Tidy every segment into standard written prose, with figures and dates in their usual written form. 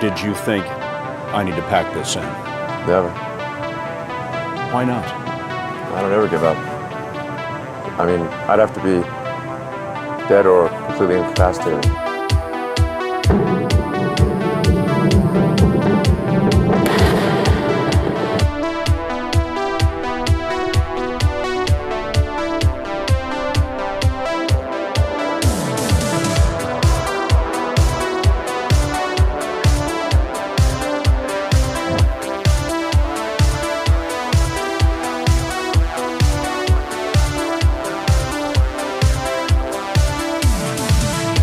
did you think, I need to pack this in? Never. Why not? I don't ever give up. I mean, I'd have to be dead or completely incapacitated.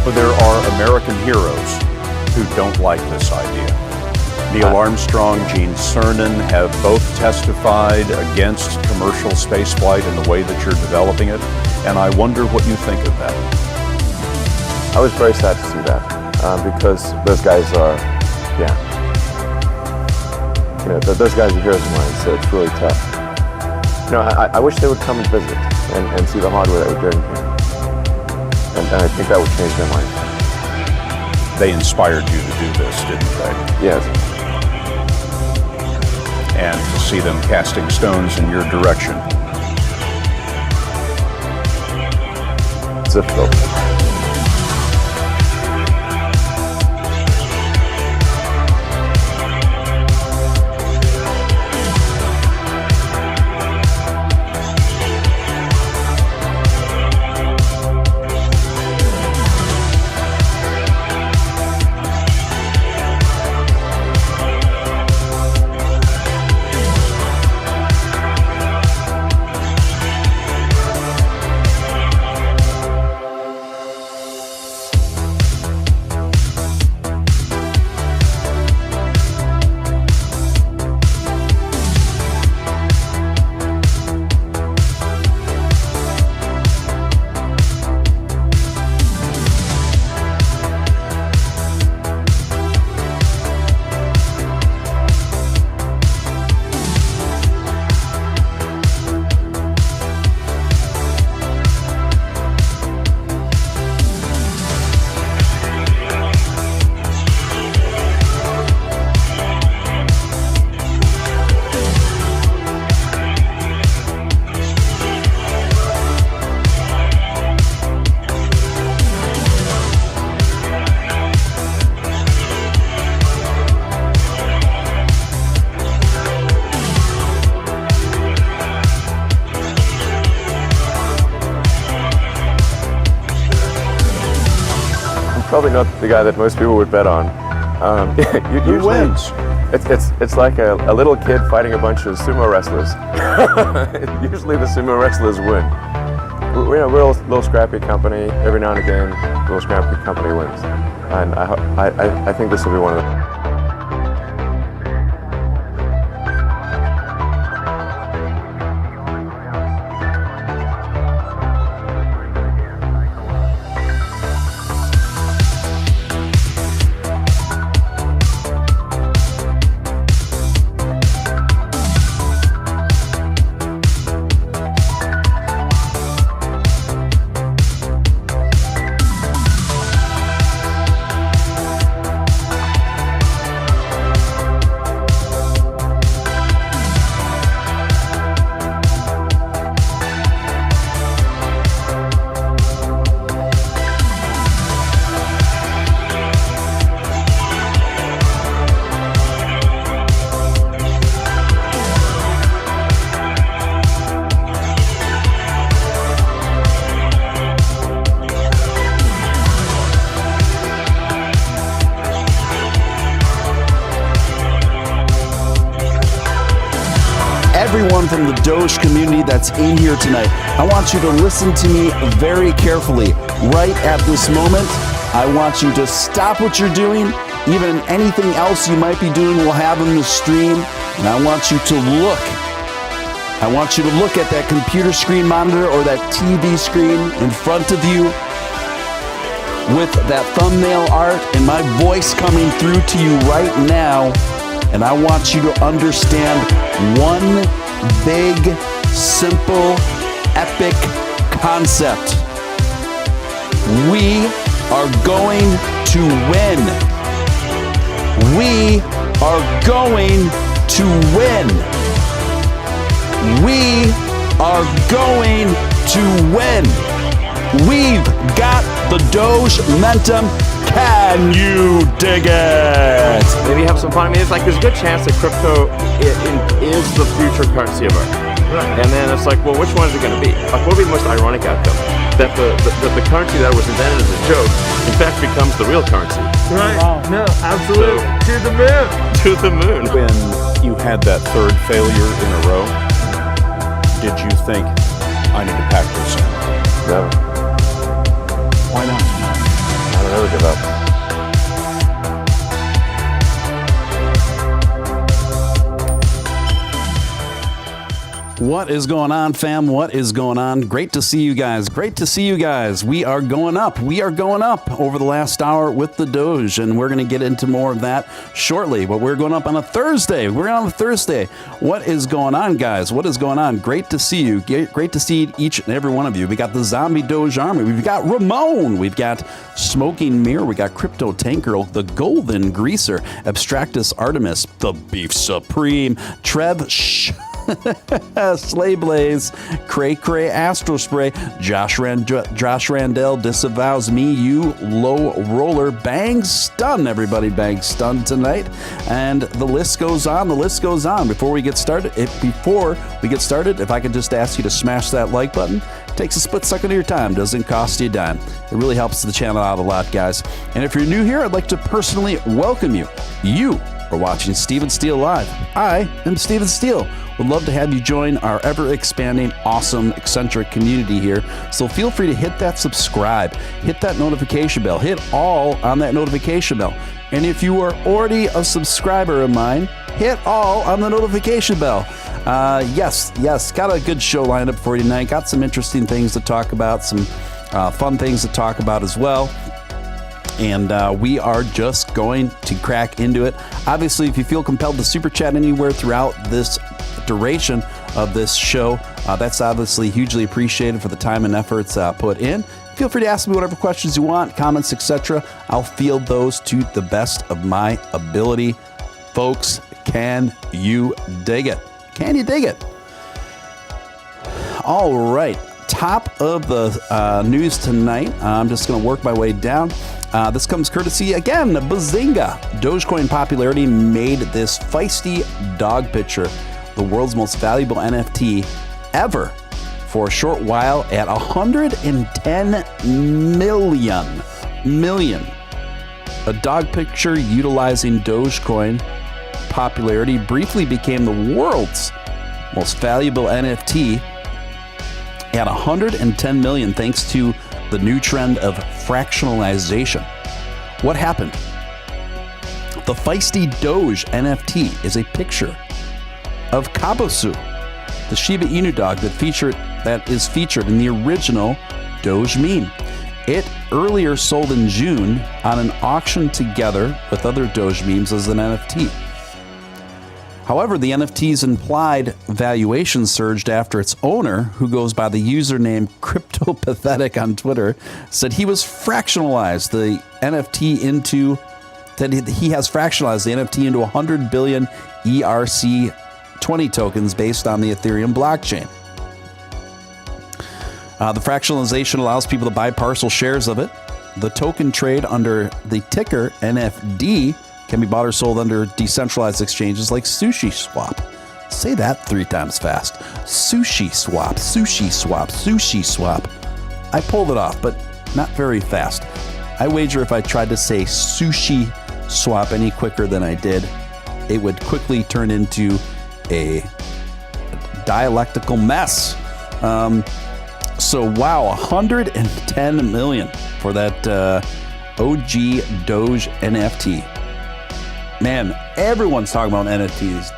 But there are American heroes who don't like this idea. Neil Armstrong, Gene Cernan have both testified against commercial spaceflight in the way that you're developing it, and I wonder what you think of that. I was very sad to see that, because those guys are, those guys are heroes of mine, so it's really tough. I wish they would come and visit and see the hardware that we're doing here. And I think that would change their mind. They inspired you to do this, didn't they? Yes. And to see them casting stones in your direction. It's difficult. Probably not the guy that most people would bet on. Who wins? It's like a little kid fighting a bunch of sumo wrestlers. Usually the sumo wrestlers win. We're a little scrappy company. Every now and again, a little scrappy company wins. And I think this will be one of them. Everyone from the Doge community that's in here tonight, I want you to listen to me very carefully. Right at this moment, I want you to stop what you're doing. Even anything else you might be doing, we'll have in the stream. And I want you to look. I want you to look at that computer screen monitor or that TV screen in front of you with that thumbnail art and my voice coming through to you right now. And I want you to understand one big, simple, epic concept. We are going to win. We are going to win. We are going to win. We've got the Doge momentum. Can you dig it? Maybe have some fun. I mean, it's like there's a good chance that crypto is the future currency of Earth. Right. And then it's like, well, which one is it going to be? Like, what would be the most ironic outcome? That the currency that was invented as a joke, in fact, becomes the real currency. Right. Wow. No, absolutely. So, to the moon. To the moon. When you had that third failure in a row, did you think, I need to pack this in? Never. Why not? I don't ever give up. What is going on, fam? What is going on? Great to see you guys. Great to see you guys. We are going up. We are going up over the last hour with the Doge, and we're going to get into more of that shortly. But we're going up on a Thursday. We're on a Thursday. What is going on, guys? What is going on? Great to see you. Great to see each and every one of you. We got the Zombie Doge Army. We've got Ramon. We've got Smoking Mirror. We got Crypto Tanker, the Golden Greaser, Abstractus Artemis, the Beef Supreme, Trev Slay Blaze, Cray Cray Astro Spray, Josh Randell disavows me, you low roller, Bang Stun, everybody, Bang Stun tonight, and the list goes on. The list goes on. Before we get started, if I could just ask you to smash that like button. Takes a split second of your time, doesn't cost you a dime. It really helps the channel out a lot, guys. And if you're new here, I'd like to personally welcome you. You are watching Steven Steele Live. I am Steven Steele. Would love to have you join our ever-expanding, awesome, eccentric community here. So feel free to hit that subscribe, hit that notification bell, hit all on that notification bell. And if you are already a subscriber of mine, hit all on the notification bell. Yes, got a good show lined up for you tonight. Got some interesting things to talk about, some fun things to talk about as well. And we are just going to crack into it. Obviously, if you feel compelled to super chat anywhere throughout this duration of this show, that's obviously hugely appreciated for the time and efforts put in. Feel free to ask me whatever questions you want, comments, etc. I'll field those to the best of my ability. Folks, can you dig it? Can you dig it? All right. Top of the news tonight. I'm just going to work my way down. This comes courtesy, again, Bazinga. Dogecoin popularity made this feisty dog picture the world's most valuable NFT ever for a short while at 110 million. A dog picture utilizing Dogecoin popularity briefly became the world's most valuable NFT at 110 million thanks to the new trend of fractionalization. What happened? The feisty Doge NFT is a picture of Kabosu, the Shiba Inu dog that is featured in the original Doge meme. It earlier sold in June on an auction together with other Doge memes as an NFT. However, the NFT's implied valuation surged after its owner, who goes by the username CryptoPathetic on Twitter, said he has fractionalized the NFT into 100 billion ERC20 tokens based on the Ethereum blockchain. The fractionalization allows people to buy partial shares of it. The token trade under the ticker NFD can be bought or sold under decentralized exchanges like Sushi Swap. Say that 3 times fast. Sushi Swap, Sushi Swap, Sushi Swap. I pulled it off, but not very fast. I wager if I tried to say Sushi Swap any quicker than I did, it would quickly turn into a dialectical mess. So wow, 110 million for that OG Doge NFT. Man, everyone's talking about NFTs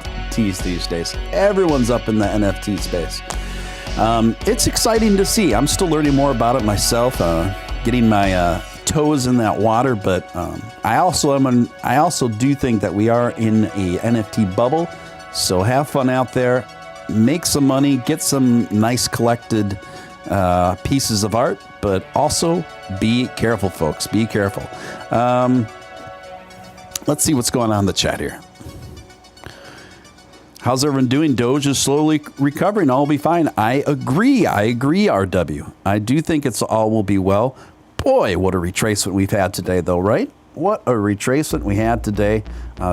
these days. Everyone's up in the NFT space. It's exciting to see. I'm still learning more about it myself, getting my toes in that water. But I also do think that we are in a NFT bubble. So have fun out there, make some money, get some nice collected pieces of art. But also be careful, folks. Be careful. Let's see what's going on in the chat here. How's everyone doing? Doge is slowly recovering. All will be fine. I agree, RW. I do think it's all will be well. Boy, what a retracement we've had today, though, right? What a retracement we had today.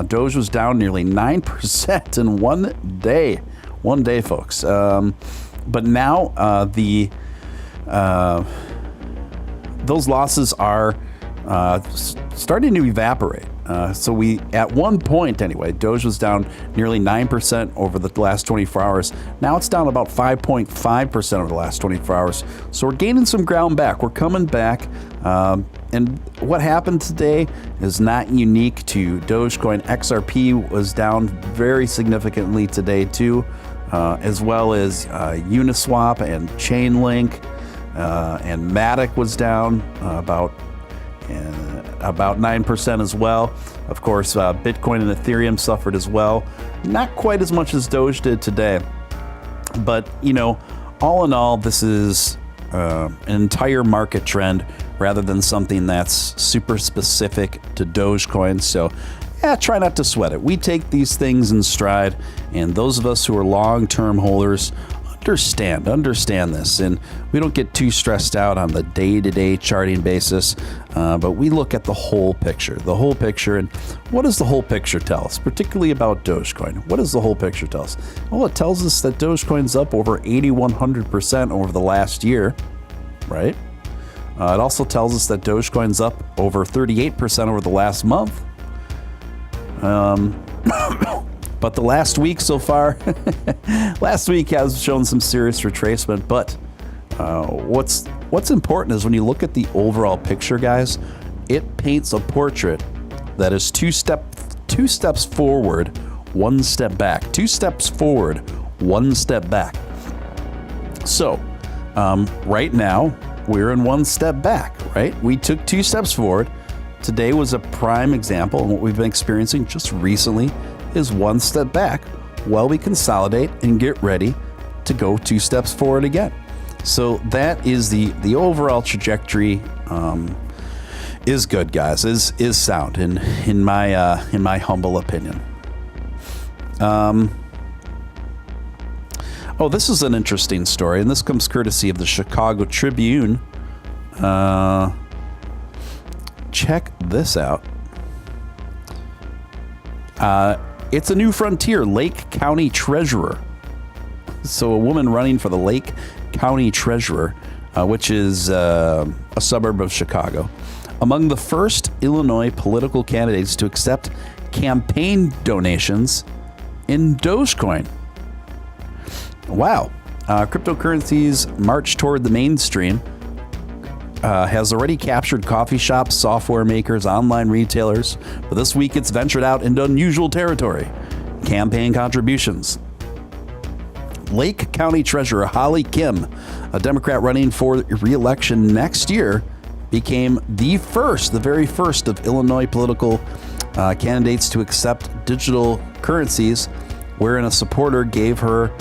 Doge was down nearly 9% in one day. One day, folks. But now those losses are starting to evaporate. So we, at one point anyway, Doge was down nearly 9% over the last 24 hours. Now it's down about 5.5% over the last 24 hours. So we're gaining some ground back. We're coming back. And what happened today is not unique to Dogecoin. XRP was down very significantly today too, as well as Uniswap and Chainlink, and Matic was down about 9% as well. Of course, Bitcoin and Ethereum suffered as well. Not quite as much as Doge did today. But, you know, all in all, this is an entire market trend rather than something that's super specific to Dogecoin. So, yeah, try not to sweat it. We take these things in stride, and those of us who are long-term holders understand this, and we don't get too stressed out on the day-to-day charting basis, but we look at the whole picture, and what does the whole picture tell us, particularly about Dogecoin? What does the whole picture tell us? Well, it tells us that Dogecoin's up over 8,100% over the last year, right? It also tells us that Dogecoin's up over 38% over the last month. But the last week so far, last week has shown some serious retracement. But what's important is when you look at the overall picture, guys, it paints a portrait that is two steps forward, one step back. 2 steps forward, one step back. So right now, we're in one step back, right? We took 2 steps forward. Today was a prime example, and what we've been experiencing just recently is one step back while we consolidate and get ready to go 2 steps forward again. So that is the overall trajectory is good, guys, is sound in my humble opinion. Oh, this is an interesting story, and this comes courtesy of the Chicago Tribune. Check this out. It's a new frontier, Lake County Treasurer. So a woman running for the Lake County Treasurer, which is a suburb of Chicago, among the first Illinois political candidates to accept campaign donations in Dogecoin. Wow. Cryptocurrency's march toward the mainstream has already captured coffee shops, software makers, online retailers, but this week it's ventured out into unusual territory: campaign contributions. Lake County Treasurer Holly Kim, a Democrat running for re-election next year, became the very first of Illinois political candidates to accept digital currencies, wherein a supporter gave her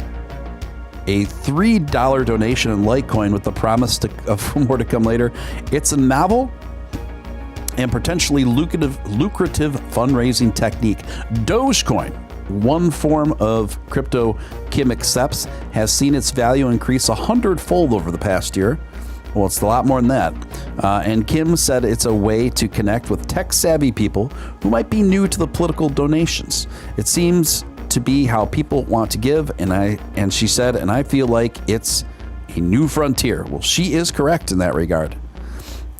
a $3 donation in Litecoin with the promise of more to come later. It's a novel and potentially lucrative fundraising technique. Dogecoin, one form of crypto Kim accepts, has seen its value increase 100-fold over the past year. Well, it's a lot more than that. And Kim said it's a way to connect with tech-savvy people who might be new to the political donations. It seems to be how people want to give, and she said, and I feel like it's a new frontier. Well, she is correct in that regard.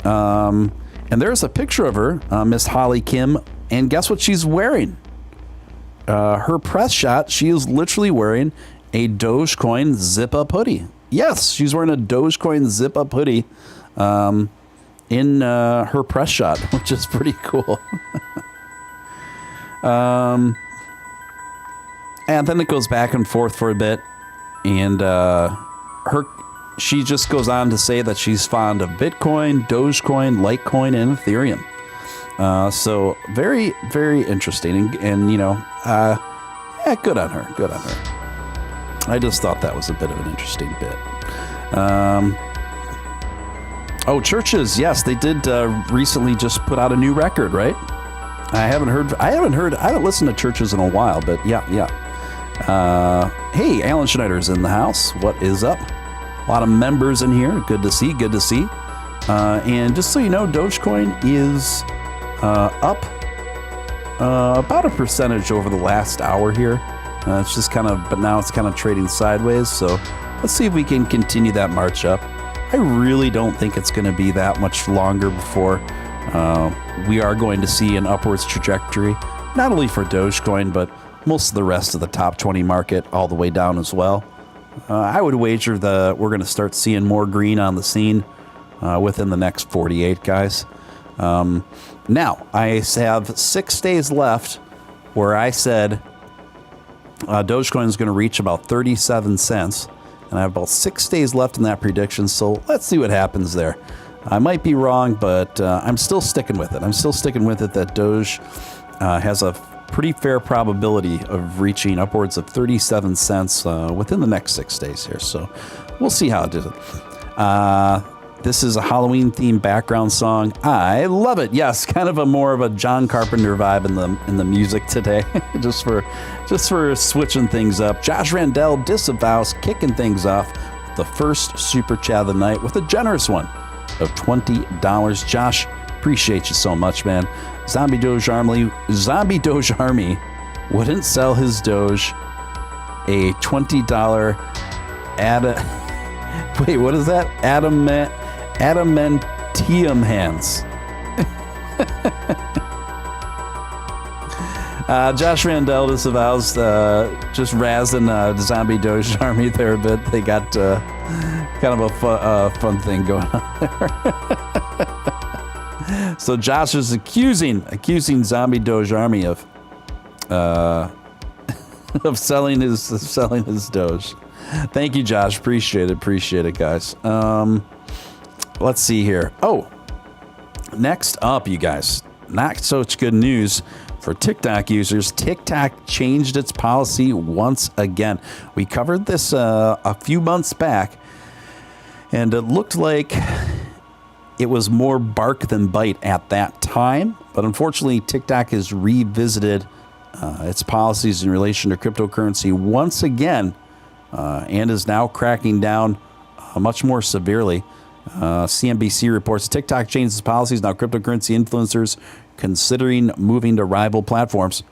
And there's a picture of her, Miss Holly Kim, and guess what she's wearing? Her press shot, she is literally wearing a Dogecoin zip-up hoodie. Yes, she's wearing a Dogecoin zip-up hoodie in her press shot, which is pretty cool. And then it goes back and forth for a bit, and she just goes on to say that she's fond of Bitcoin, Dogecoin, Litecoin, and Ethereum. So very, very interesting, and you know, yeah, good on her. Good on her. I just thought that was a bit of an interesting bit. Oh, churches, yes, they did recently just put out a new record, right? I haven't listened to churches in a while, but yeah. Hey, Alan Schneider's in the house. What is up? A lot of members in here. Good to see. Good to see. And just so you know, Dogecoin is up about a percentage over the last hour here. It's just kind of, but now it's kind of trading sideways. So let's see if we can continue that march up. I really don't think it's going to be that much longer before we are going to see an upwards trajectory, not only for Dogecoin, but most of the rest of the top 20 market all the way down as well. I would wager that we're going to start seeing more green on the scene within the next 48, guys. Now, I have 6 days left where I said Dogecoin is going to reach about 37 cents. And I have about 6 days left in that prediction, so let's see what happens there. I might be wrong, but I'm still sticking with it. I'm still sticking with it that Doge has a pretty fair probability of reaching upwards of 37 cents within the next 6 days here. So we'll see how it does. This is a Halloween-themed background song. I love it. Yes, kind of a more of a John Carpenter vibe in the music today, just for switching things up. Josh Randell disavows kicking things off with the first super chat of the night with a generous one of $20. Josh, appreciate you so much, man. Zombie Doge Army wouldn't sell his Doge a $20 wait, what is that? Adamantium hands. Josh Randell disavows just razzing the Zombie Doge Army there a bit. They got kind of a fun thing going on there. So Josh is accusing Zombie Doge Army of selling his Doge. Thank you, Josh. Appreciate it, guys. Let's see here. Oh, next up, you guys, not such good news for TikTok users. TikTok changed its policy once again. We covered this a few months back, and it looked like it was more bark than bite at that time. But unfortunately, TikTok has revisited its policies in relation to cryptocurrency once again, and is now cracking down much more severely. CNBC reports TikTok changed its policies. Now cryptocurrency influencers considering moving to rival platforms.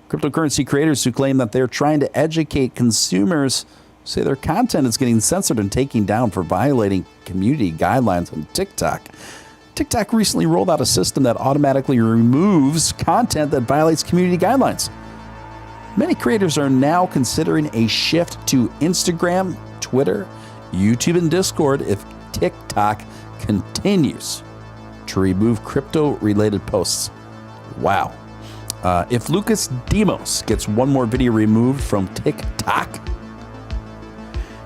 Cryptocurrency creators who claim that they're trying to educate consumers say their content is getting censored and taken down for violating community guidelines on TikTok. TikTok recently rolled out a system that automatically removes content that violates community guidelines. Many creators are now considering a shift to Instagram, Twitter, YouTube, and Discord if TikTok continues to remove crypto-related posts. Wow. If Lucas Demos gets one more video removed from TikTok,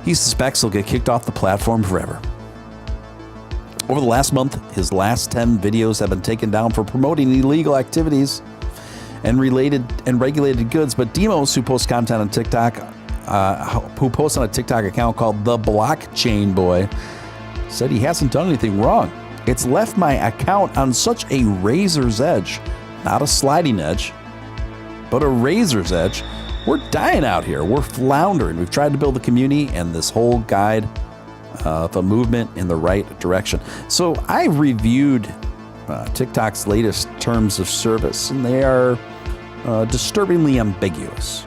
he suspects he'll get kicked off the platform forever. Over the last month, his last 10 videos have been taken down for promoting illegal activities and regulated goods. But Demos, who posts content on TikTok, who posts on a TikTok account called The Blockchain Boy, said he hasn't done anything wrong. It's left my account on such a razor's edge, not a sliding edge, but a razor's edge. We're dying out here. We're floundering. We've tried to build a community and this whole guide of a movement in the right direction. So I reviewed TikTok's latest terms of service, and they are disturbingly ambiguous.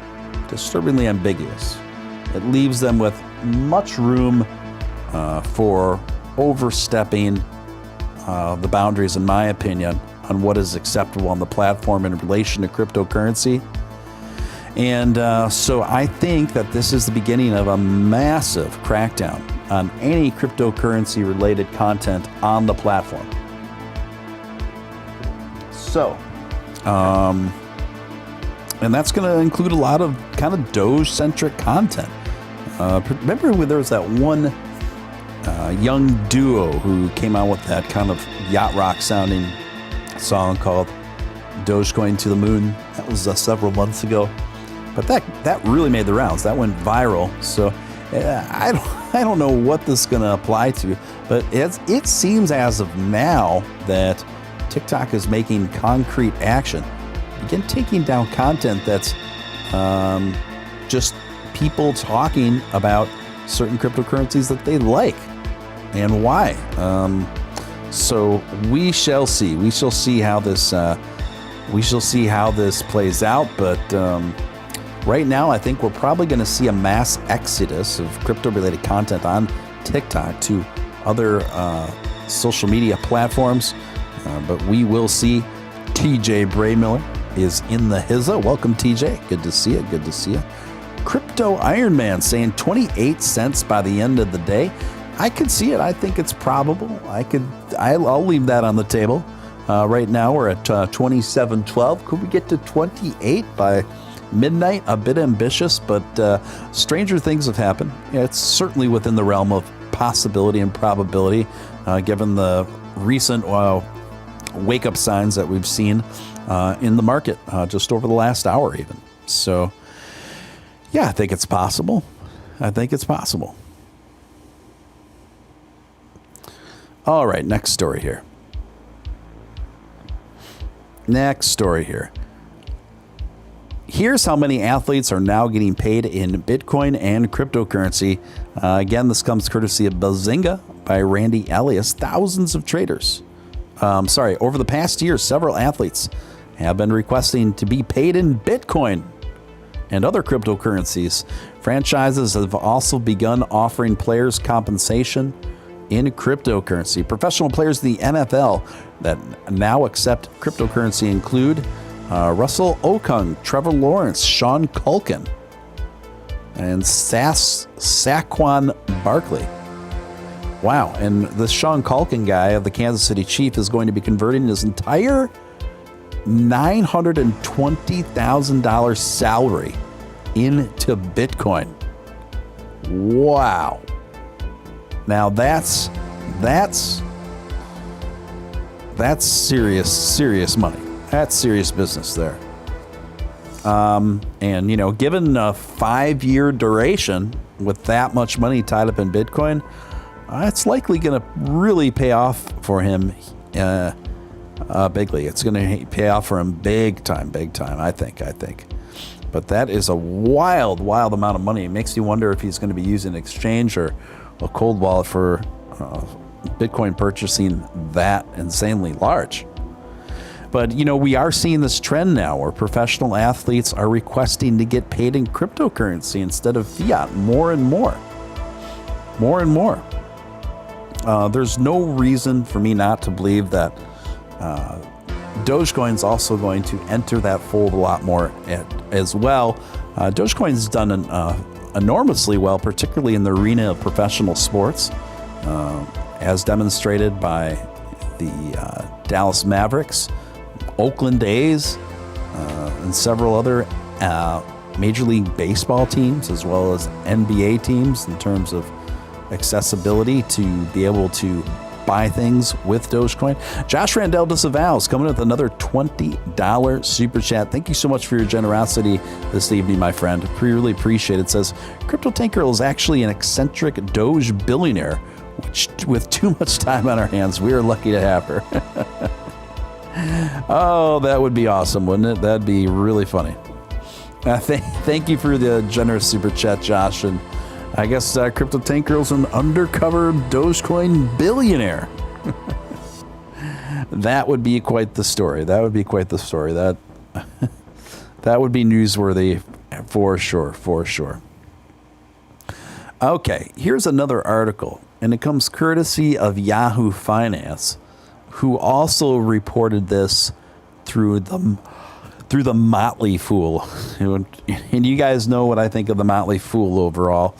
Disturbingly ambiguous. It leaves them with much room for overstepping the boundaries, in my opinion, on what is acceptable on the platform in relation to cryptocurrency. And so I think that this is the beginning of a massive crackdown on any cryptocurrency-related content on the platform. So, and that's going to include a lot of kind of Doge-centric content. Remember when there was that one young duo who came out with that kind of yacht rock sounding song called Dogecoin to the Moon? That was several months ago. But that really made the rounds. That went viral. So I don't know what this is going to apply to, but it seems as of now that TikTok is making concrete action. Begin taking down content that's just people talking about certain cryptocurrencies that they like and why. So we shall see. We shall see how this. We shall see how this plays out. But right now, I think we're probably going to see a mass exodus of crypto-related content on TikTok to other social media platforms. But we will see. TJ Braymiller is in the hizza. Welcome, TJ. Good to see you. Good to see you. Crypto Iron Man saying 28 cents by the end of the day. I could see it. I think it's probable. I'll leave that on the table. Right now we're at 27.12. Could we get to 28 by midnight? A bit ambitious, but stranger things have happened. It's certainly within the realm of possibility and probability, given the recent wake-up signs that we've seen in the market just over the last hour even. So, yeah, I think it's possible. I think it's possible. All right, next story here. Next story here. Here's how many athletes are now getting paid in Bitcoin and cryptocurrency. Again, this comes courtesy of Bazinga by Randy Elias. Thousands of traders. Over the past year, several athletes have been requesting to be paid in Bitcoin and other cryptocurrencies. Franchises have also begun offering players compensation in cryptocurrency. Professional players in the NFL that now accept cryptocurrency include Russell Okung, Trevor Lawrence, Sean Culkin, and Saquon Barkley. Wow, and the Sean Culkin guy of the Kansas City Chiefs is going to be converting his entire $920,000 salary into Bitcoin. Wow. Now that's serious money. That's serious business there. And given a 5-year duration with that much money tied up in Bitcoin, it's likely going to really pay off for him bigly. It's going to pay off for him big time, I think. But that is a wild amount of money. It makes you wonder if he's going to be using an exchange or a cold wallet for Bitcoin purchasing that insanely large. But, we are seeing this trend now where professional athletes are requesting to get paid in cryptocurrency instead of fiat more and more. There's no reason for me not to believe that Dogecoin's also going to enter that fold a lot more as well. Dogecoin's done enormously well, particularly in the arena of professional sports, as demonstrated by the Dallas Mavericks, Oakland A's, and several other Major League Baseball teams, as well as NBA teams, in terms of accessibility to be able to buy things with Dogecoin. Josh Randell Disavows coming with another $20 super chat. Thank you so much for your generosity this evening, my friend. Really appreciate it. It says, Crypto Tank Girl is actually an eccentric Doge billionaire, which with too much time on our hands, we are lucky to have her. Oh, that would be awesome, wouldn't it? That'd be really funny. Thank you for the generous super chat, Josh. And I guess Crypto Tank Girl's an undercover Dogecoin billionaire. That would be quite the story. That would be newsworthy for sure. Okay, here's another article, and it comes courtesy of Yahoo Finance, who also reported this through the Motley Fool. And you guys know what I think of the Motley Fool overall.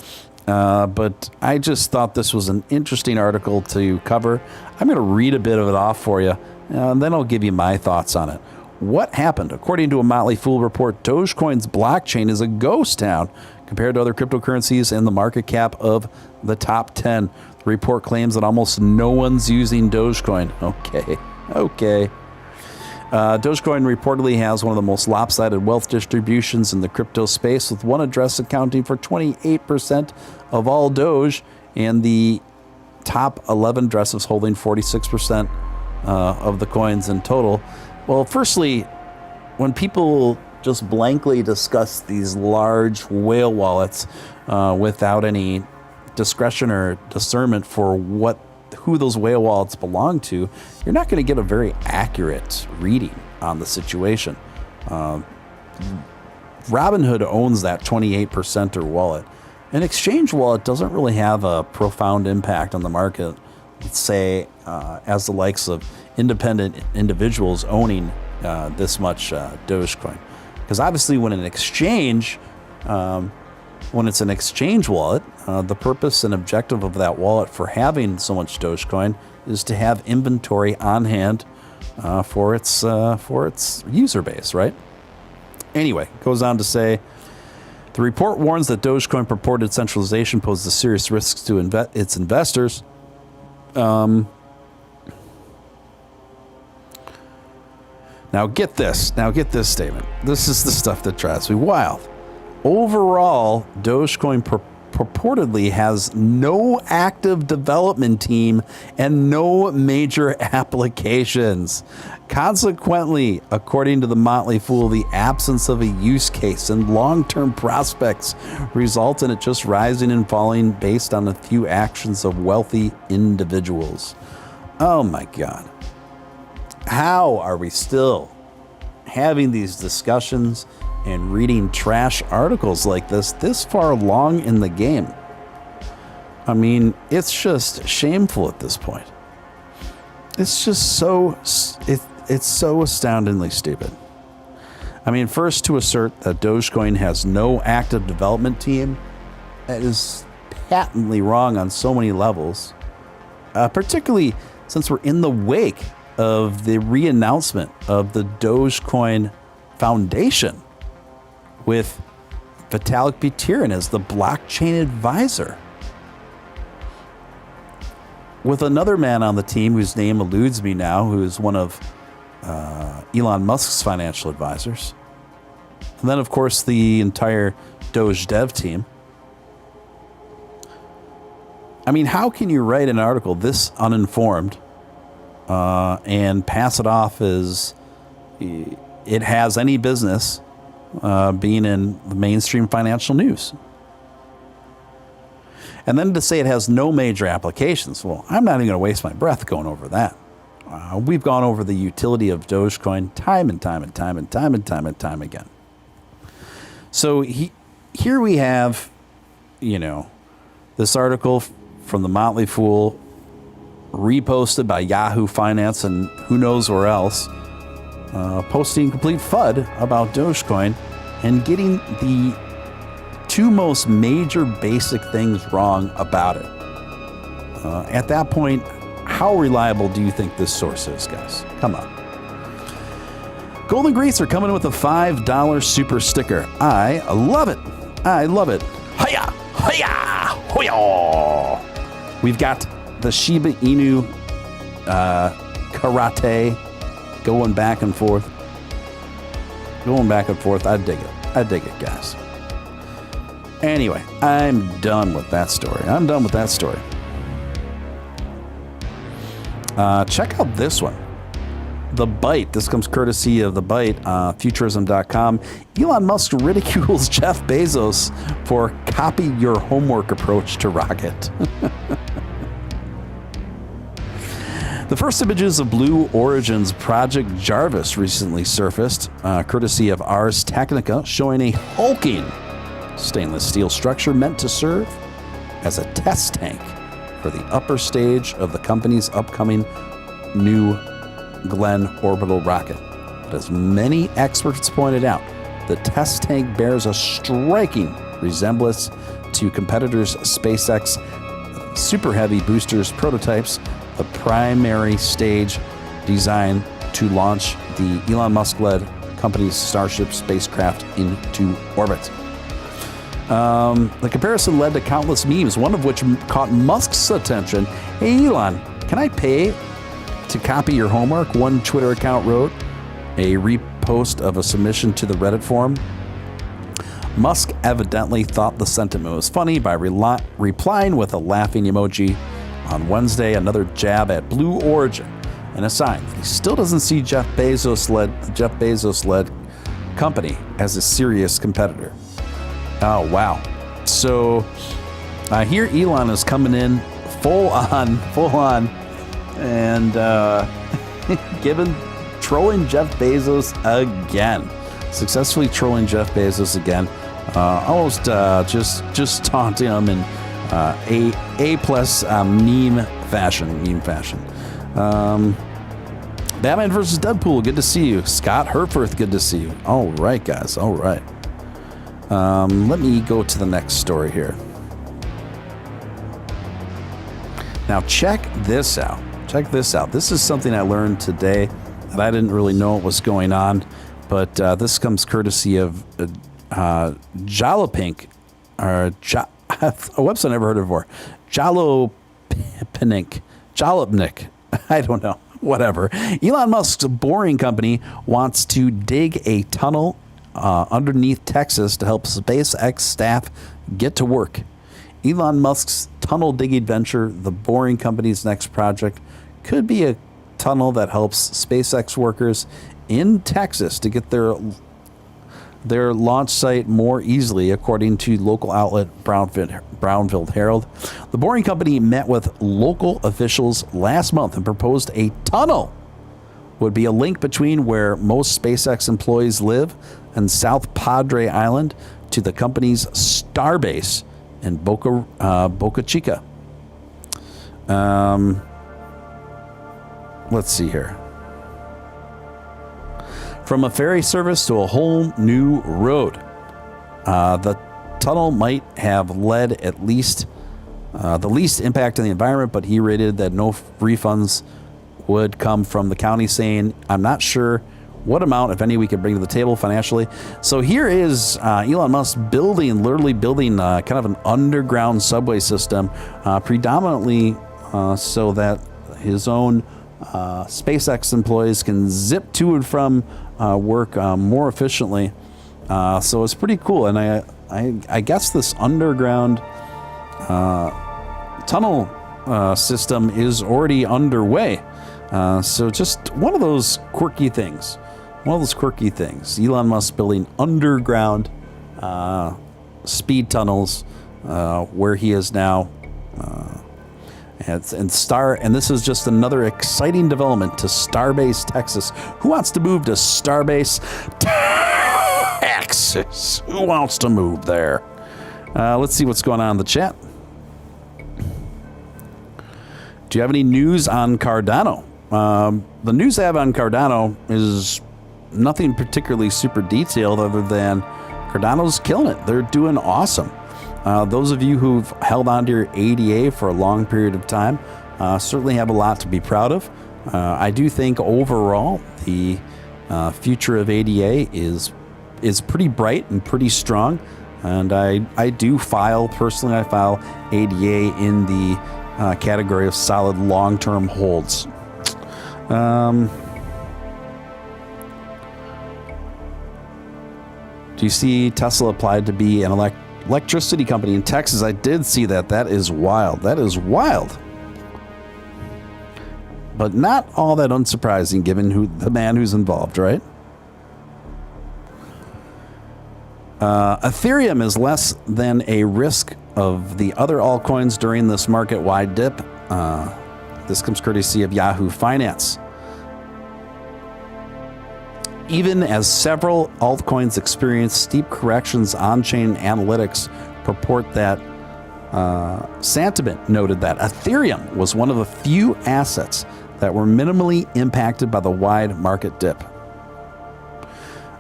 But I just thought this was an interesting article to cover. I'm going to read a bit of it off for you, and then I'll give you my thoughts on it. What happened? According to a Motley Fool report, Dogecoin's blockchain is a ghost town compared to other cryptocurrencies and the market cap of the top 10. The report claims that almost no one's using Dogecoin. Okay. Dogecoin reportedly has one of the most lopsided wealth distributions in the crypto space, with one address accounting for 28% of all Doge, and the top 11 addresses holding 46% of the coins in total. Well, firstly, when people just blankly discuss these large whale wallets without any discretion or discernment for who those whale wallets belong to, you're not going to get a very accurate reading on the situation. Robinhood owns that 28%er wallet. An exchange wallet doesn't really have a profound impact on the market, let's say, as the likes of independent individuals owning this much Dogecoin. Because obviously when it's an exchange wallet, the purpose and objective of that wallet for having so much Dogecoin is to have inventory on hand for its user base, right? Anyway, goes on to say, the report warns that Dogecoin purported centralization poses serious risks to its investors. Now get this statement. This is the stuff that drives me wild. Overall, Dogecoin purportedly has no active development team and no major applications. Consequently, according to the Motley Fool, the absence of a use case and long-term prospects result in it just rising and falling based on a few actions of wealthy individuals. Oh my God. How are we still having these discussions and reading trash articles like this far along in the game? I mean, it's just shameful at this point. It's just it's so astoundingly stupid. I mean, first to assert that Dogecoin has no active development team, that is patently wrong on so many levels, particularly since we're in the wake of the re-announcement of the Dogecoin Foundation with Vitalik Buterin as the blockchain advisor, with another man on the team whose name eludes me now, who is one of Elon Musk's financial advisors. And then, of course, the entire Doge dev team. I mean, how can you write an article this uninformed and pass it off as it has any business being in the mainstream financial news? And then to say it has no major applications, well, I'm not even going to waste my breath going over that. We've gone over the utility of Dogecoin time and time again. So here we have, this article from the Motley Fool, reposted by Yahoo Finance and who knows where else, posting complete FUD about Dogecoin and getting the two most major basic things wrong about it. At that point, how reliable do you think this source is, guys? Come on. Golden Grease are coming with a $5 super sticker. I love it. Hiya! Hiya! Hoya! We've got the Shiba Inu karate going back and forth. I dig it, guys. Anyway, I'm done with that story. Check out this one. The Byte. This comes courtesy of The Byte, futurism.com. Elon Musk ridicules Jeff Bezos for copy your homework approach to rocket. The first images of Blue Origin's Project Jarvis recently surfaced, courtesy of Ars Technica, showing a hulking stainless steel structure meant to serve as a test tank for the upper stage of the company's upcoming New Glenn orbital rocket. But as many experts pointed out, the test tank bears a striking resemblance to competitors' SpaceX Super Heavy boosters prototypes, the primary stage designed to launch the Elon Musk-led company's Starship spacecraft into orbit. The comparison led to countless memes, one of which caught Musk's attention. Hey, Elon, can I pay to copy your homework? One Twitter account wrote, a repost of a submission to the Reddit forum. Musk evidently thought the sentiment was funny by replying with a laughing emoji. On Wednesday, another jab at Blue Origin and a sign that he still doesn't see Jeff Bezos-led company as a serious competitor. Oh, wow. So here Elon is coming in full on, and trolling Jeff Bezos again. Successfully trolling Jeff Bezos again. Almost just taunting him in A plus meme fashion. Batman versus Deadpool, good to see you. Scott Herforth, good to see you. All right, guys. All right. Let me go to the next story here. Now, check this out. This is something I learned today that I didn't really know what was going on, but this comes courtesy of Jalopnik, or a website I never heard of before. Jalopnik. I don't know. Whatever. Elon Musk's Boring Company wants to dig a tunnel underneath Texas to help SpaceX staff get to work. Elon Musk's tunnel digging venture, the Boring Company's next project, could be a tunnel that helps SpaceX workers in Texas to get their launch site more easily, according to local outlet Brownfield Herald. The Boring Company met with local officials last month and proposed a tunnel would be a link between where most SpaceX employees live and South Padre Island to the company's starbase in Boca Chica. Let's see here. From a ferry service to a whole new road, the tunnel might have led at least the least impact on the environment, but he rated that no refunds would come from the county, saying, "I'm not sure what amount, if any, we could bring to the table financially." So here is Elon Musk literally building kind of an underground subway system, predominantly so that his own SpaceX employees can zip to and from work more efficiently. So it's pretty cool. And I guess this underground tunnel system is already underway. So just one of those quirky things. Elon Musk building underground speed tunnels where he is now. And this is just another exciting development to Starbase, Texas. Who wants to move to Starbase, Texas? Who wants to move there? Let's see what's going on in the chat. Do you have any news on Cardano? The news I have on Cardano is nothing particularly super detailed, other than Cardano's killing it. They're doing awesome. Those of you who've held on to your ADA for a long period of time certainly have a lot to be proud of. I do think overall the future of ADA is pretty bright and pretty strong. And I do personally file ADA in the category of solid long-term holds. Do you see Tesla applied to be an electricity company in Texas? I did see that. That is wild. But not all that unsurprising given the man who's involved, right? Ethereum is less than a risk of the other altcoins during this market-wide dip. This comes courtesy of Yahoo Finance. Even as several altcoins experience steep corrections, on-chain analytics purport that Santiment noted that Ethereum was one of the few assets that were minimally impacted by the wide market dip.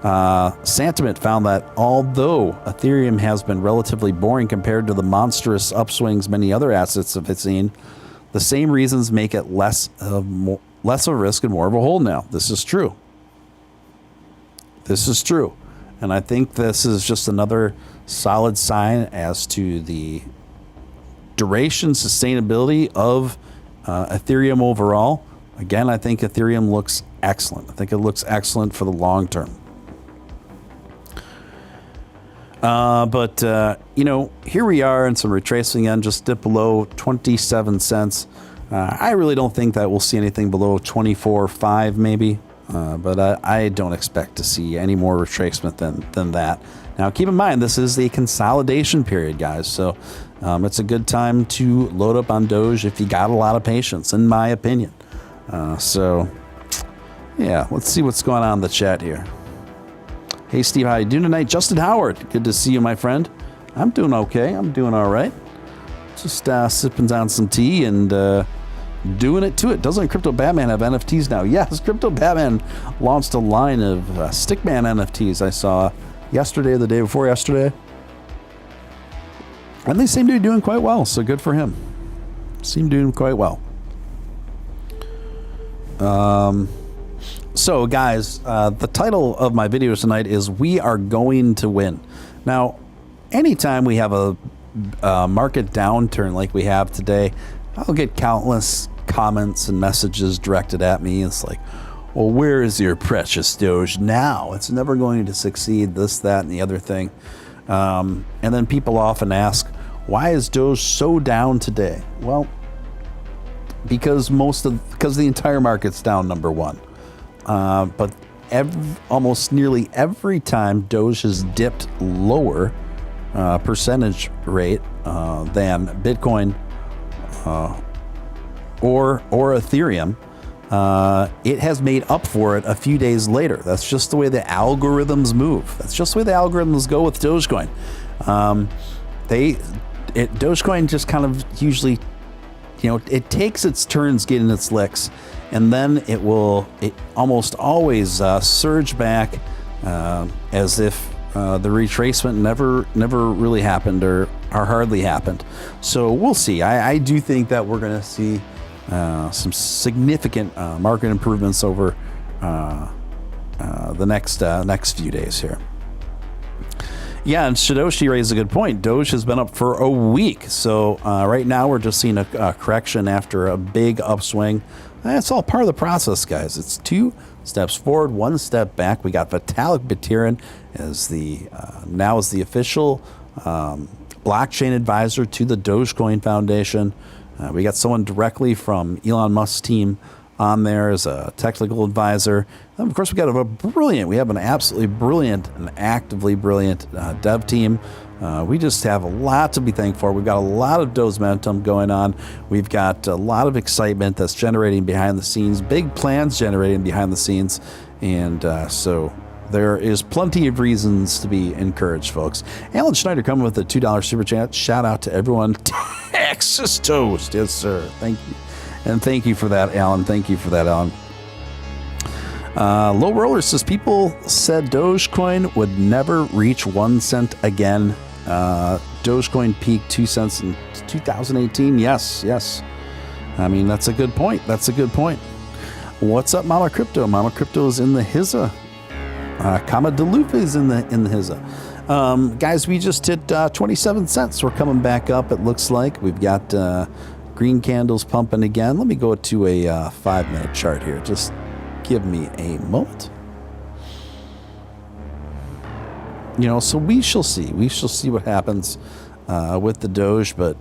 Santiment found that although Ethereum has been relatively boring compared to the monstrous upswings many other assets have seen, the same reasons make it less of a risk and more of a hold now. This is true. And I think this is just another solid sign as to the duration, sustainability of Ethereum overall. Again, I think Ethereum looks excellent. I think it looks excellent for the long term. But here we are in some retracing again, just dip below 27 cents. I really don't think that we'll see anything below 24.5 maybe. But I don't expect to see any more retracement than that. Now, keep in mind, this is a consolidation period, guys. So it's a good time to load up on Doge if you got a lot of patience, in my opinion. So, yeah, let's see what's going on in the chat here. Hey, Steve, how you doing tonight? Justin Howard, good to see you, my friend. I'm doing okay. I'm doing all right. Just sipping down some tea and doing it to it. Doesn't Crypto Batman have NFTs now? Yes, Crypto Batman launched a line of Stickman NFTs I saw yesterday or the day before yesterday. And they seem to be doing quite well, so good for him. Seem doing quite well. So, guys, the title of my video tonight is We Are Going to Win. Now, anytime we have a market downturn like we have today, I'll get countless comments and messages directed at me. It's like, well, where is your precious Doge now? It's never going to succeed, this, that, and the other thing. And then people often ask, why is Doge so down today? Well, because the entire market's down, number one. But almost nearly every time Doge has dipped lower percentage rate than Bitcoin or Ethereum, it has made up for it a few days later. That's just the way the algorithms move. That's just the way the algorithms go with Dogecoin. Dogecoin just kind of usually, it takes its turns getting its licks, and then it almost always surge back as if the retracement never really happened or hardly happened. So we'll see. I do think that we're going to see some significant market improvements over the next few days here. Yeah, and Shidoshi raised a good point. Doge has been up for a week. So right now we're just seeing a correction after a big upswing. It's all part of the process, guys. It's 2 steps forward, 1 step back. We got Vitalik Buterin as now as the official blockchain advisor to the Dogecoin Foundation. We got someone directly from Elon Musk's team on there as a technical advisor. And of course, we have an absolutely brilliant and actively brilliant dev team. We just have a lot to be thankful for. We've got a lot of Doge momentum going on. We've got a lot of excitement that's generating behind the scenes, big plans generating behind the scenes. And so there is plenty of reasons to be encouraged, folks. Alan Schneider coming with a $2 super chat. Shout out to everyone. Texas Toast. Yes, sir. Thank you. And thank you for that, Alan. Thank you for that, Alan. Low Roller says, people said Dogecoin would never reach 1 cent again. Dogecoin peaked 2 cents in 2018. Yes. I mean, that's a good point. What's up, Mama Crypto? Mama Crypto is in the HIZA. Kama Delufa is in the HIZA. Guys, we just hit 27 cents. We're coming back up, it looks like. We've got green candles pumping again. Let me go to a 5-minute chart here. Just give me a moment. So we shall see. We shall see what happens with the Doge. But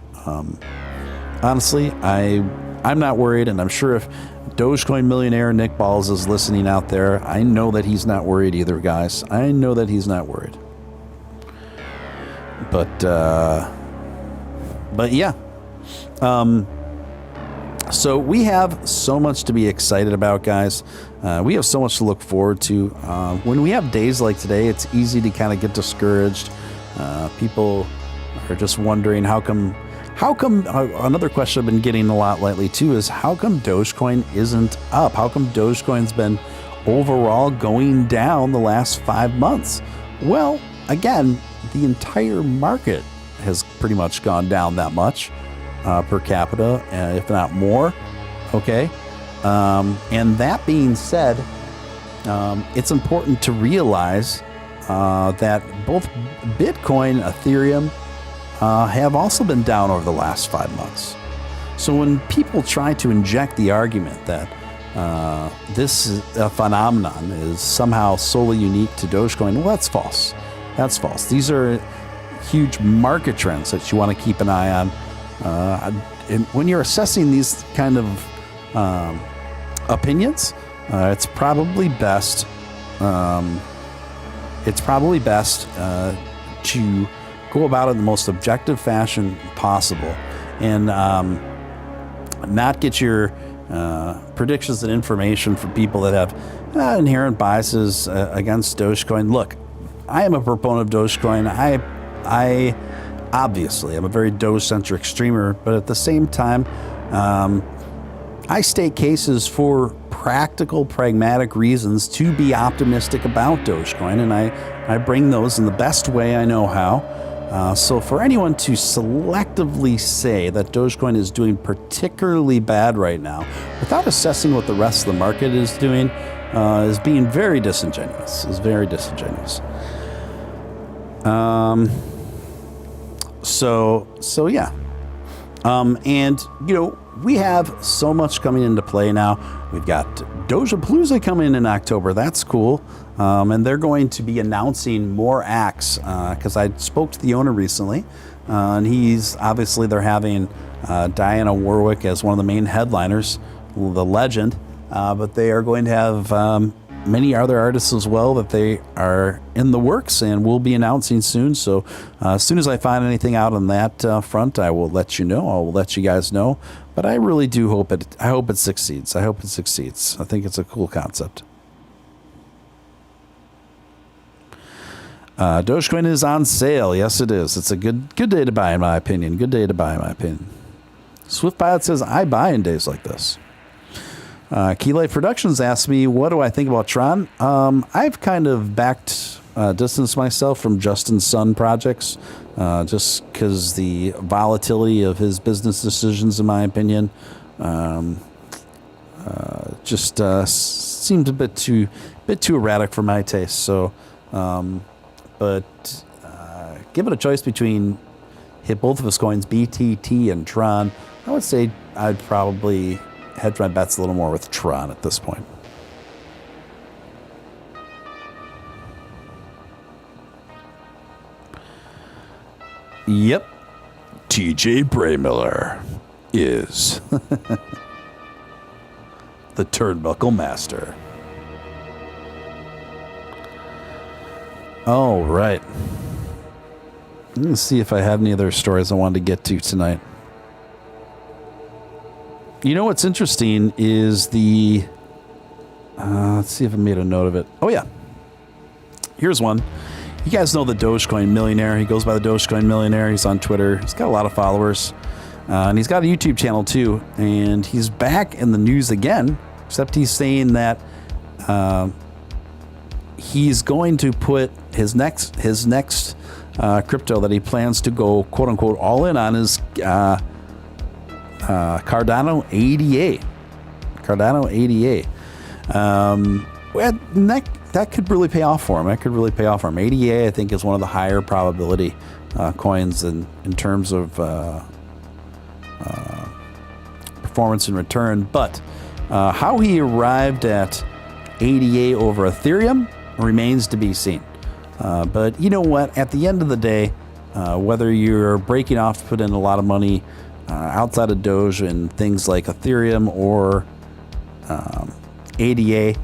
honestly, I'm not worried. And I'm sure if Dogecoin millionaire Nick Balls is listening out there, I know that he's not worried either, guys. I know that he's not worried. But yeah. So we have so much to be excited about, guys. We have so much to look forward to. When we have days like today, it's easy to kind of get discouraged. People are just wondering how come another question I've been getting a lot lately too is how come Dogecoin isn't up? How come Dogecoin's been overall going down the last 5 months? Well, again, the entire market has pretty much gone down that much per capita, if not more. Okay. And that being said, it's important to realize that both Bitcoin, Ethereum have also been down over the last 5 months. So when people try to inject the argument that this phenomenon is somehow solely unique to Dogecoin, well, that's false. That's false. These are huge market trends that you want to keep an eye on. And when you're assessing these kind of opinions, it's probably best. To go about it in the most objective fashion possible, and not get your predictions and information from people that have inherent biases against Dogecoin. Look, I am a proponent of Dogecoin. I obviously am a very Doge-centric streamer, but at the same time, I state cases for practical, pragmatic reasons to be optimistic about Dogecoin, and I bring those in the best way I know how. So for anyone to selectively say that Dogecoin is doing particularly bad right now, without assessing what the rest of the market is doing, is being very disingenuous. So yeah. And, you know, we have so much coming into play now. We've got Dojapalooza coming in October. That's cool. And they're going to be announcing more acts, because I spoke to the owner recently, and they're having Diana Warwick as one of the main headliners, the legend, but they are going to have many other artists as well that they are in the works and will be announcing soon. So as soon as I find anything out on that front, I will let you know. I will let you guys know. But I really do hope it succeeds. I think it's a cool concept. Dogecoin is on sale. Yes, it is. It's a good day to buy, in my opinion. Swift Pilot says, I buy in days like this. Key Life Productions asked me, what do I think about Tron? I've kind of distanced myself from Justin Sun projects, just because the volatility of his business decisions, in my opinion, just seemed a bit too erratic for my taste. So, but given a choice between both of his coins, BTT and Tron, I would say I'd probably hedge my bets a little more with Tron at this point. Yep. TJ Braymiller is the turnbuckle master. All right. Let's see if I have any other stories I wanted to get to tonight. You know what's interesting is let's see if I made a note of it. Oh, yeah. Here's one. You guys know the Dogecoin Millionaire. He goes by the Dogecoin Millionaire. He's on Twitter. He's got a lot of followers. And he's got a YouTube channel, too. And he's back in the news again, except he's saying that he's going to put his next crypto that he plans to go, quote-unquote, all in on is Cardano ADA. That could really pay off for him. ADA, I think, is one of the higher probability coins in terms of performance and return. But how he arrived at ADA over Ethereum remains to be seen. But you know what? At the end of the day, whether you're breaking off to put in a lot of money outside of Doge and things like Ethereum or ADA,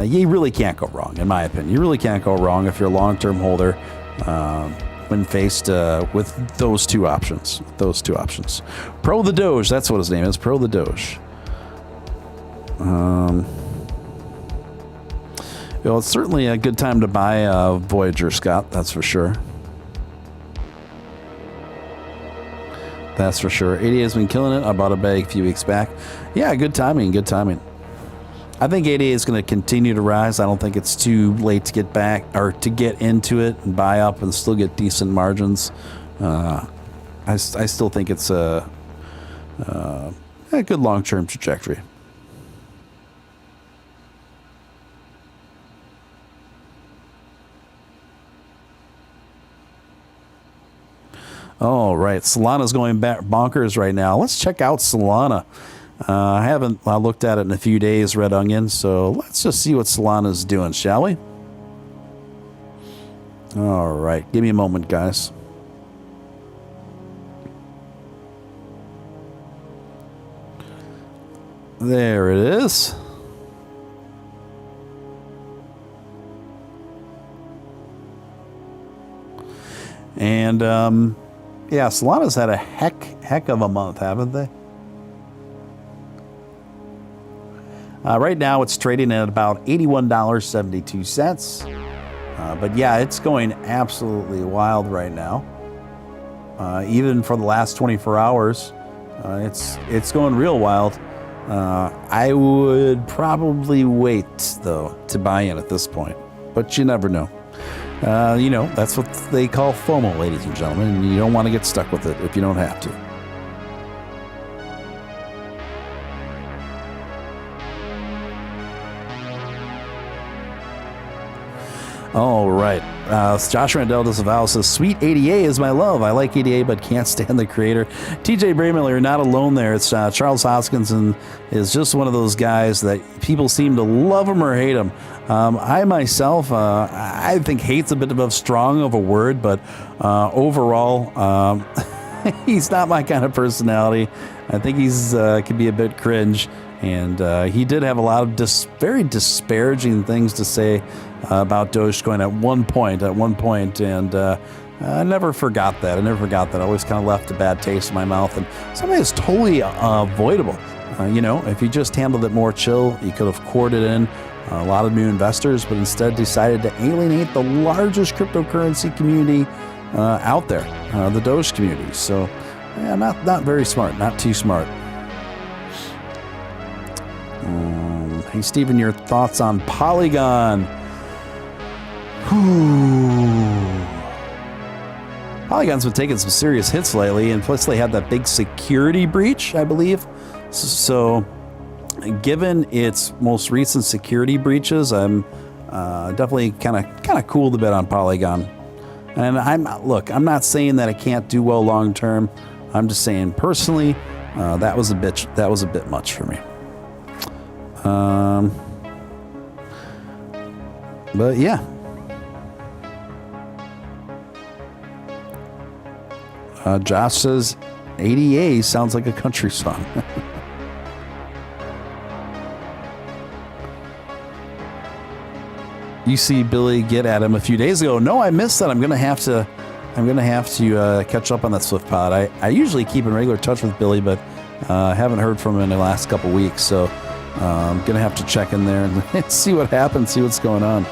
you really can't go wrong, in my opinion. You really can't go wrong if you're a long-term holder when faced with those two options. Pro the Doge, that's what his name is. Pro the Doge. Well, it's certainly a good time to buy Voyager, Scott. That's for sure. ADA has been killing it. I bought a bag a few weeks back. Yeah, good timing. I think ADA is going to continue to rise. I don't think it's too late to get back or to get into it and buy up and still get decent margins. I still think it's a good long-term trajectory. All right, Solana's going back bonkers right now. Let's check out Solana. I haven't looked at it in a few days, Red Onion, so let's just see what Solana's doing, shall we? All right, give me a moment, guys. There it is. And yeah, Solana's had a heck of a month, haven't they? Right now, it's trading at about $81.72. But yeah, it's going absolutely wild right now. Even for the last 24 hours, it's going real wild. I would probably wait, though, to buy in at this point. But you never know. You know, that's what they call FOMO, ladies and gentlemen, and you don't want to get stuck with it if you don't have to. All right. Josh Randell Disavow says, sweet ADA is my love. I like ADA, but can't stand the creator. TJ Braymiller, you're not alone there. It's Charles Hoskinson is just one of those guys that people seem to love him or hate him. I myself, I think hate's a bit of a strong of a word, but overall, he's not my kind of personality. I think he's can be a bit cringe. And he did have a lot of very disparaging things to say about Dogecoin at one point, and I never forgot that. I always kind of left a bad taste in my mouth, and something that's totally avoidable. You know, if you just handled it more chill, you could have courted in a lot of new investors, but instead decided to alienate the largest cryptocurrency community out there, the Doge community. So, yeah, not very smart, not too smart. Hey, Steven, your thoughts on Polygon? Polygon's been taking some serious hits lately, and plus they had that big security breach, I believe. So, given its most recent security breaches, I'm definitely kind of cooled a bit on Polygon. And I'm not saying that it can't do well long term. I'm just saying personally, that was a bit much for me. But yeah. Josh says ADA sounds like a country song. You see Billy get at him a few days ago. No, I missed that. I'm gonna have to catch up on that Swift pod. I usually keep in regular touch with Billy, but haven't heard from him in the last couple weeks, so I'm gonna have to check in there and see what happens, see what's going on.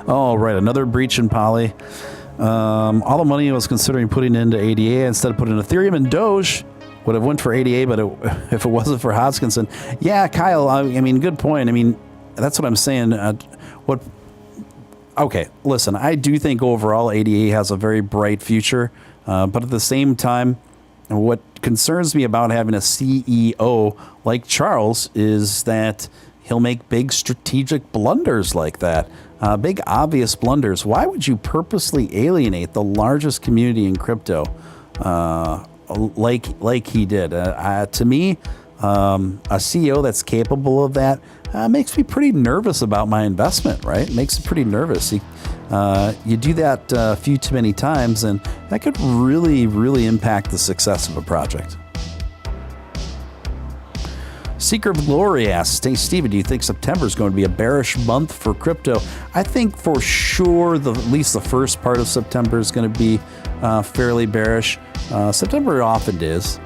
All right, another breach in Poly. All the money I was considering putting into ADA instead of putting Ethereum and Doge would have went for ADA, but if it wasn't for Hodgkinson. Yeah, Kyle, I mean, good point. I mean, that's what I'm saying. Okay, listen, I do think overall ADA has a very bright future, but at the same time, what concerns me about having a CEO like Charles is that he'll make big strategic blunders like that. Big obvious blunders. Why would you purposely alienate the largest community in crypto like he did? To me, a CEO that's capable of that makes me pretty nervous about my investment, right? Makes me pretty nervous. You do that a few too many times, and that could really, really impact the success of a project. Seeker of Glory asks, hey, Steven, do you think September is going to be a bearish month for crypto? I think for sure at least the first part of September is going to be fairly bearish. September often is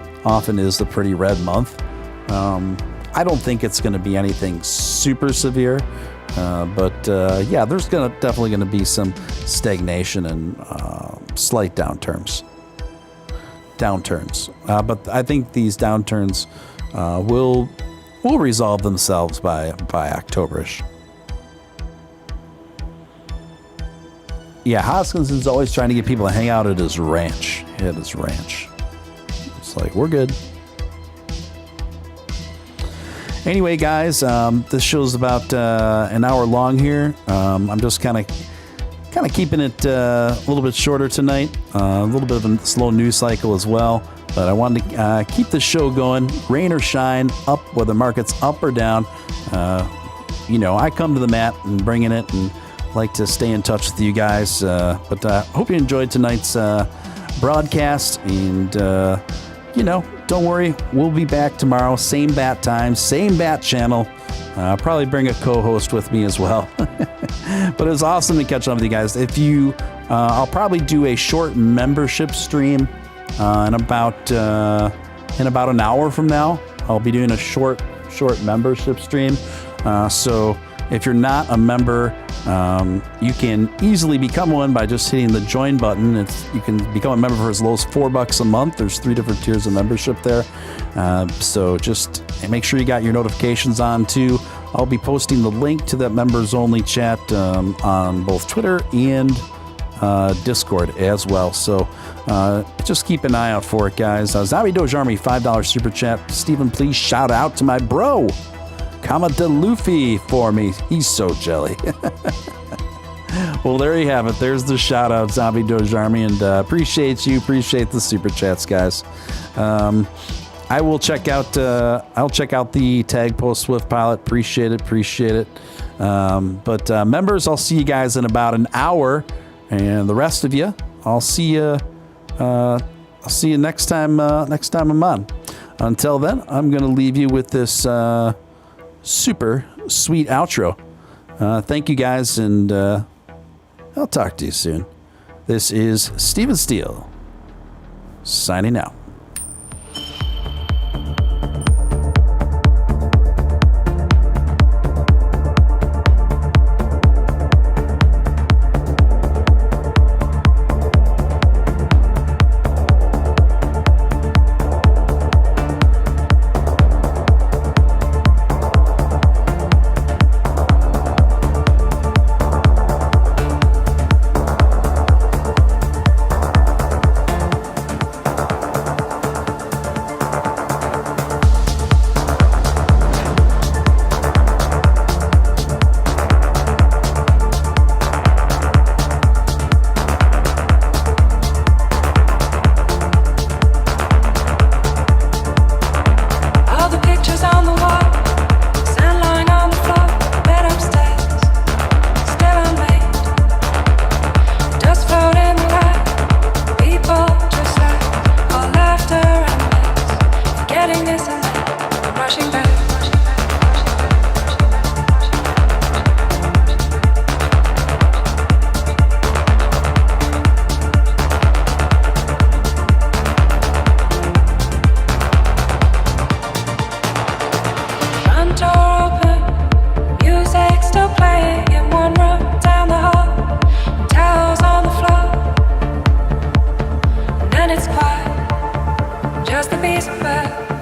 the pretty red month. I don't think it's going to be anything super severe, but yeah, there's definitely going to be some stagnation and slight downturns. But I think these downturns will resolve themselves by October-ish. Yeah, Hoskinson's always trying to get people to hang out at his ranch. It's like, we're good. Anyway, guys, this show's about an hour long here. I'm just kind of keeping it a little bit shorter tonight. A little bit of a slow news cycle as well. But I wanted to keep the show going, rain or shine, up whether market's up or down. I come to the mat and bring in it and like to stay in touch with you guys. But I hope you enjoyed tonight's broadcast. And, you know, don't worry. We'll be back tomorrow. Same bat time, same bat channel. I'll probably bring a co-host with me as well. But it was awesome to catch up with you guys. If you, I'll probably do a short membership stream in about an hour from now. I'll be doing a short membership stream. So if you're not a member, you can easily become one by just hitting the join button. You can become a member for as low as $4 a month. There's 3 different tiers of membership there. So just make sure you got your notifications on too. I'll be posting the link to that members only chat on both Twitter and Discord as well. So just keep an eye out for it, guys. Zombie Doge Army, $5 super chat. Steven, please shout out to my bro, Kama de Luffy, for me. He's so jelly. Well, there you have it. There's the shout out, Zombie Doge Army, and appreciate you. Appreciate the super chats, guys. I will check out. I'll check out the tag post Swift Pilot. Appreciate it. But members, I'll see you guys in about an hour, and the rest of you, I'll see you. I'll see you next time. Next time I'm on. Until then, I'm gonna leave you with this super sweet outro. Thank you guys, and I'll talk to you soon. This is Steven Steele signing out. Just a piece of earth.